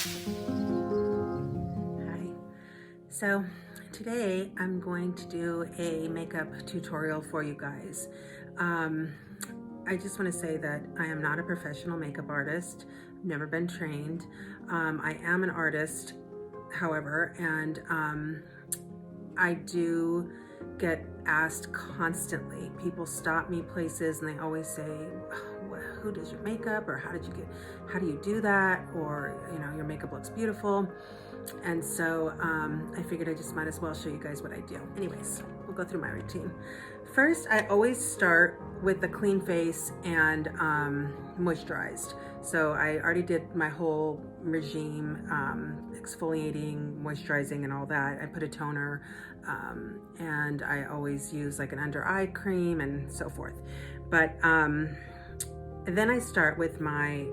Hi. So today I'm going to do a makeup tutorial for you guys. I just want to say that I am not a professional makeup artist. I've never been trained. I am an artist, however, and I do get asked constantly. People stop me places and they always say, who does your makeup, or how do you do that, or your makeup looks beautiful. And so I figured I just might as well show you guys what I do. Anyways, we'll go through my routine. First, I always start with the clean face and moisturized. So I already did my whole regime, exfoliating, moisturizing, and all that. I put a toner, and I always use like an under eye cream and so forth. But then I start with my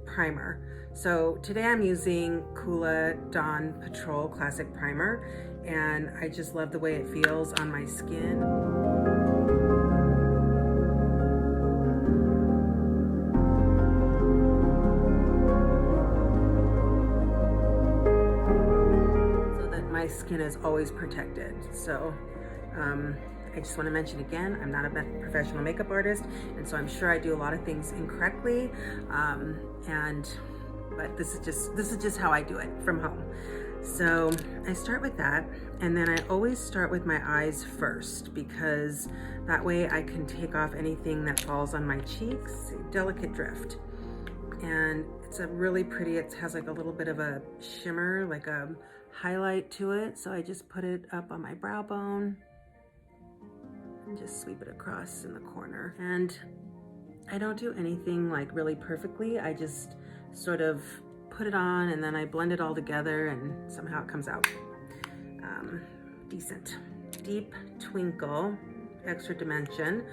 primer. So today I'm using COOLA Dawn Patrol Classic Primer, and I just love the way it feels on my skin. So that my skin is always protected. So I just want to mention again, I'm not a professional makeup artist, and so I'm sure I do a lot of things incorrectly, but this is just how I do it from home. So I start with that, and then I always start with my eyes first, because that way I can take off anything that falls on my cheeks. Delicate drift, and it's a really pretty, it has like a little bit of a shimmer, like a highlight to it. So I just put it up on my brow bone and just sweep it across in the corner. And I don't do anything like really perfectly. I just sort of put it on, and then I blend it all together, and somehow it comes out decent. Deep Twinkle Extra Dimension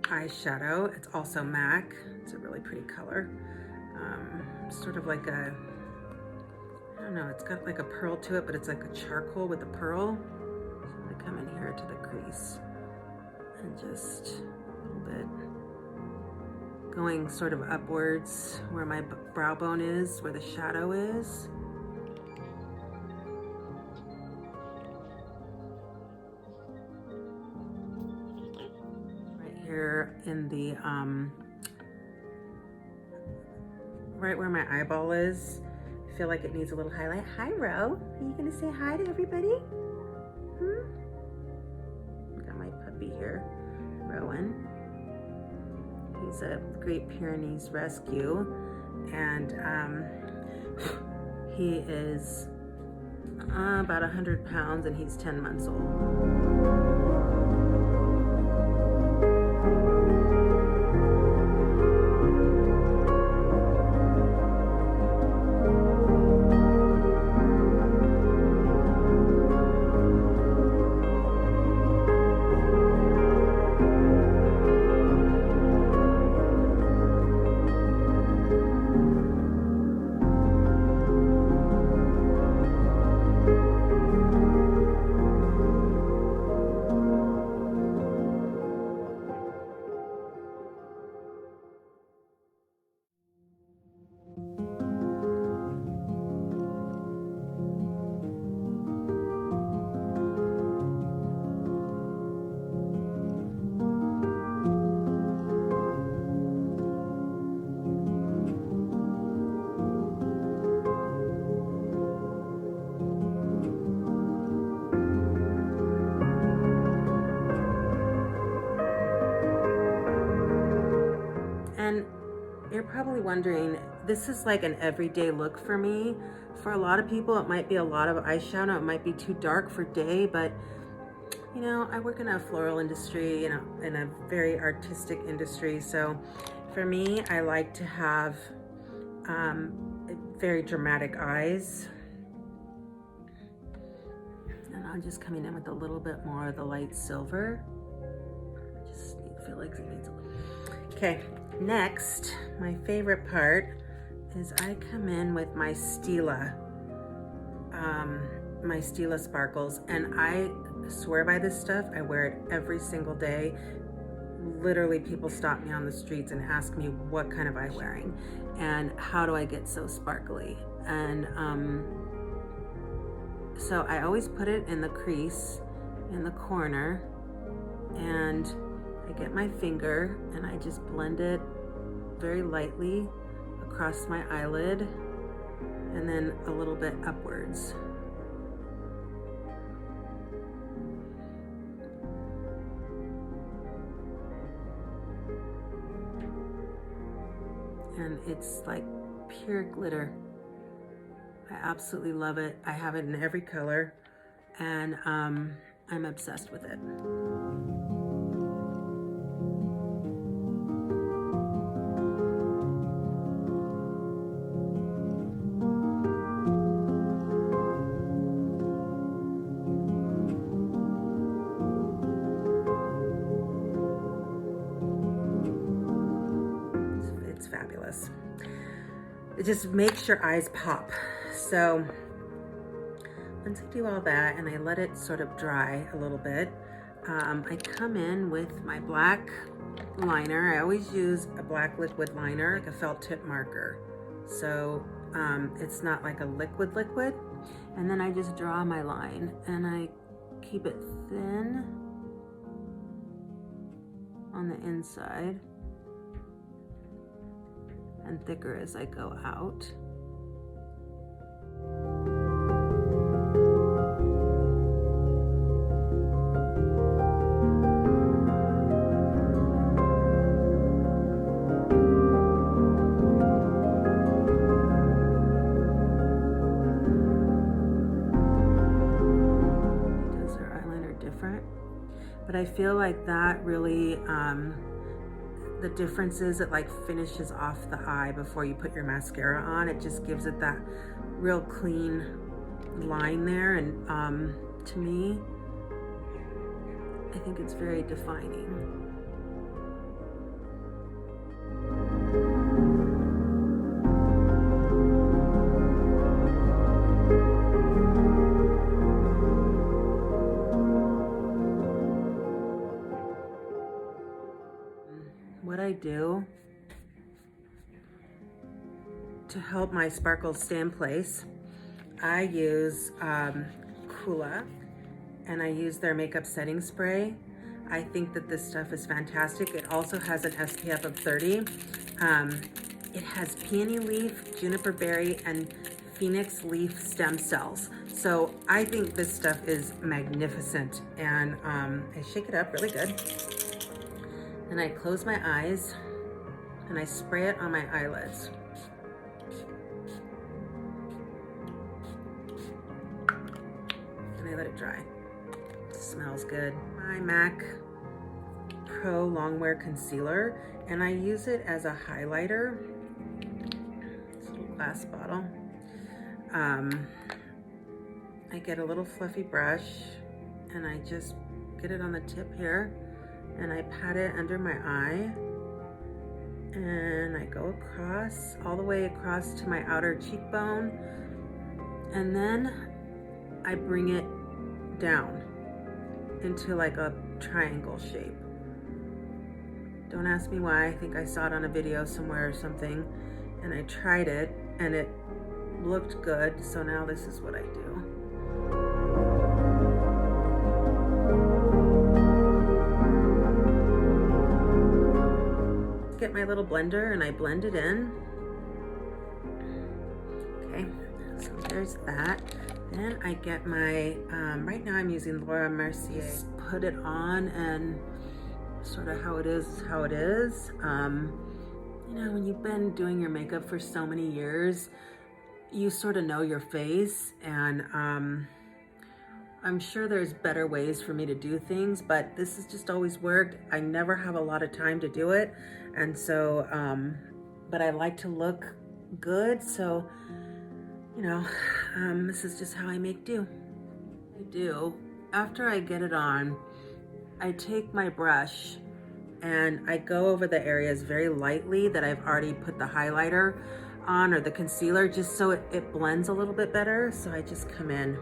eyeshadow. It's also MAC. It's a really pretty color. Sort of like a, I don't know, it's got like a pearl to it, but it's like a charcoal with a pearl. So I'm gonna come in here to the crease and just a little bit, going sort of upwards where my brow bone is, where the shadow is. Right here in the, right where my eyeball is. I feel like it needs a little highlight. Hi, Ro. Are you gonna say hi to everybody? Got my puppy here, Rowan. He's a Great Pyrenees Rescue, and he is about 100 pounds, and he's 10 months old. And you're probably wondering, this is like an everyday look for me. For a lot of people, it might be a lot of eyeshadow. It might be too dark for day, but I work in a floral industry, in a very artistic industry. So for me, I like to have very dramatic eyes. And I'm just coming in with a little bit more of the light silver. I just feel like it needs a little. Okay, next, my favorite part is I come in with my STILA, sparkles, and I swear by this stuff. I wear it every single day. literally people stop me on the streets and ask me what kind of eye wearing and how do I get so sparkly. And so I always put it in the crease in the corner, and I get my finger and I just blend it very lightly across my eyelid and then a little bit upwards. And it's like pure glitter. I absolutely love it. I have it in every color, and I'm obsessed with it. It's fabulous. It just makes your eyes pop. So once I do all that and I let it sort of dry a little bit, I come in with my black liner. I always use a black liquid liner, like a felt tip marker. So it's not like a liquid. And then I just draw my line and I keep it thin on the inside and thicker as I go out. Does her eyeliner different, but I feel like that really the difference is it like finishes off the eye before you put your mascara on. It just gives it that real clean line there, and to me, I think it's very defining. What I do to help my sparkles stay in place, I use COOLA, and I use their makeup setting spray. I think that this stuff is fantastic. It also has an SPF of 30. It has peony leaf, juniper berry, and phoenix leaf stem cells. So I think this stuff is magnificent, and I shake it up really good. And I close my eyes and I spray it on my eyelids. And I let it dry. It smells good. My MAC Pro Longwear Concealer, and I use it as a highlighter. This little glass bottle. I get a little fluffy brush and I just get it on the tip here. And I pat it under my eye, and I go across, all the way across to my outer cheekbone, and then I bring it down into like a triangle shape. Don't ask me why. I think I saw it on a video somewhere or something, and I tried it and it looked good, so now this is what I do. Get my little blender and I blend it in. Okay, so there's that. Then I get my, right now I'm using Laura Mercier. Put it on, and sort of how it is, how it is. You know, when you've been doing your makeup for so many years, you sort of know your face, and I'm sure there's better ways for me to do things, but this has just always worked. I never have a lot of time to do it, and so, but I like to look good, so, you know, this is just how I make do. After I get it on, I take my brush and I go over the areas very lightly that I've already put the highlighter on or the concealer, just so it blends a little bit better. So I just come in.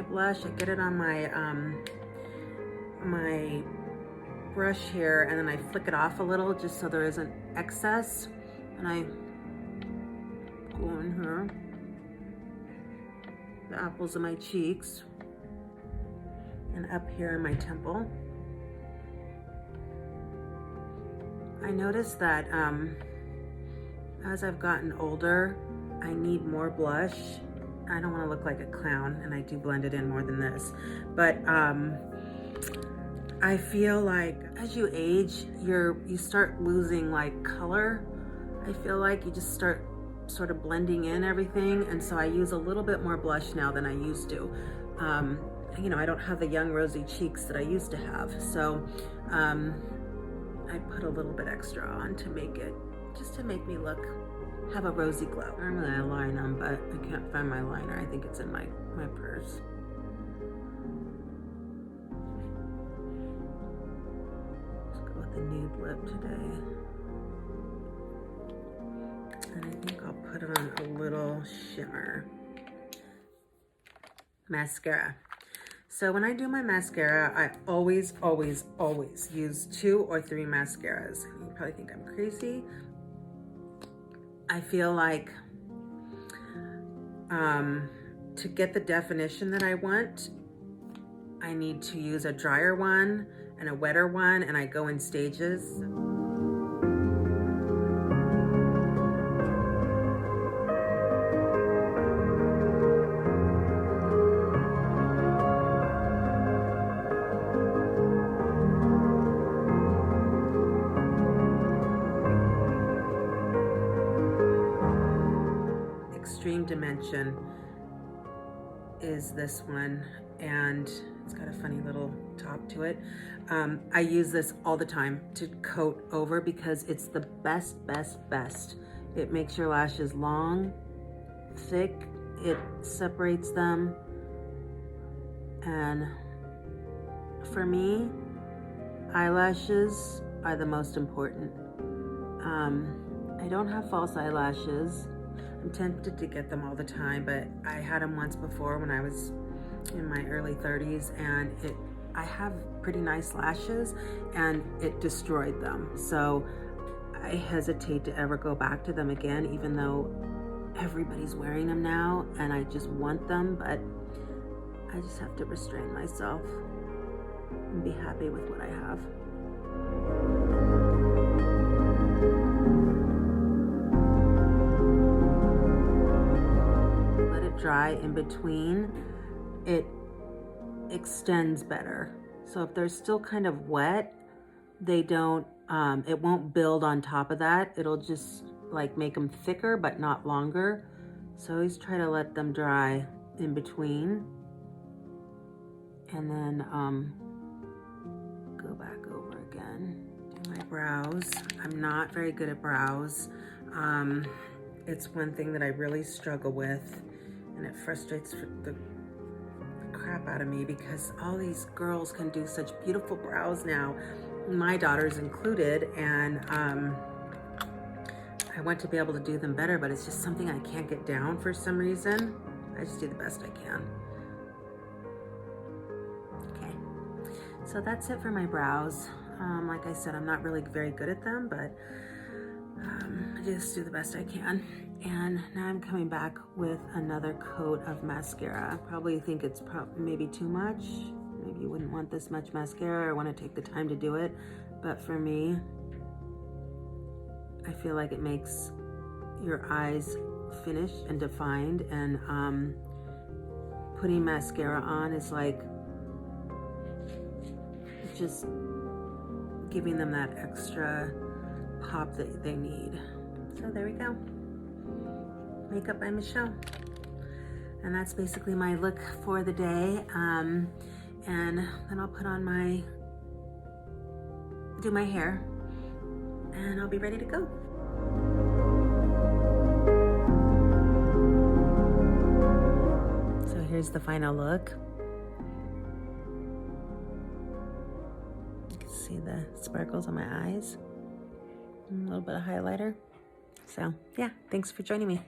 blush. I get it on my my brush here, and then I flick it off a little just so there isn't excess, and I go in here, the apples of my cheeks, and up here in my temple. I noticed that as I've gotten older, I need more blush. I don't want to look like a clown, and I do blend it in more than this, but I feel like as you age, you start losing like color. I feel like you just start sort of blending in everything, and so I use a little bit more blush now than I used to. You know, I don't have the young rosy cheeks that I used to have, so I put a little bit extra on to make it, just to make me have a rosy glow. Normally I line them, but I can't find my liner. I think it's in my purse. Let's go with the nude lip today. And I think I'll put on a little shimmer. Mascara. So when I do my mascara, I always use 2 or 3 mascaras. You probably think I'm crazy. I feel like to get the definition that I want, I need to use a drier one and a wetter one, and I go in stages. Extreme Dimension is this one, and it's got a funny little top to it. I use this all the time to coat over because it's the best. It makes your lashes long, thick, it separates them, and for me, eyelashes are the most important. I don't have false eyelashes. I'm tempted to get them all the time, but I had them once before when I was in my early 30s, and I have pretty nice lashes, and it destroyed them. So I hesitate to ever go back to them again, even though everybody's wearing them now, and I just want them, but I just have to restrain myself and be happy with what I have. Dry in between, it extends better. So if they're still kind of wet, they don't, it won't build on top of that. It'll just like make them thicker but not longer. So I always try to let them dry in between, and then go back over again. Do my brows. I'm not very good at brows. It's one thing that I really struggle with, and it frustrates the crap out of me because all these girls can do such beautiful brows now, my daughters included, and I want to be able to do them better, but it's just something I can't get down for some reason. I just do the best I can. Okay, so that's it for my brows. Like I said, I'm not really very good at them, but I just do the best I can. And now I'm coming back with another coat of mascara. I probably think it's maybe too much. Maybe you wouldn't want this much mascara or want to take the time to do it. But for me, I feel like it makes your eyes finished and defined. And putting mascara on is like just giving them that extra pop that they need. So there we go. Makeup by Michelle. And that's basically my look for the day. And then I'll put on do my hair, and I'll be ready to go. So here's the final look. You can see the sparkles on my eyes. A little bit of highlighter. So yeah, thanks for joining me.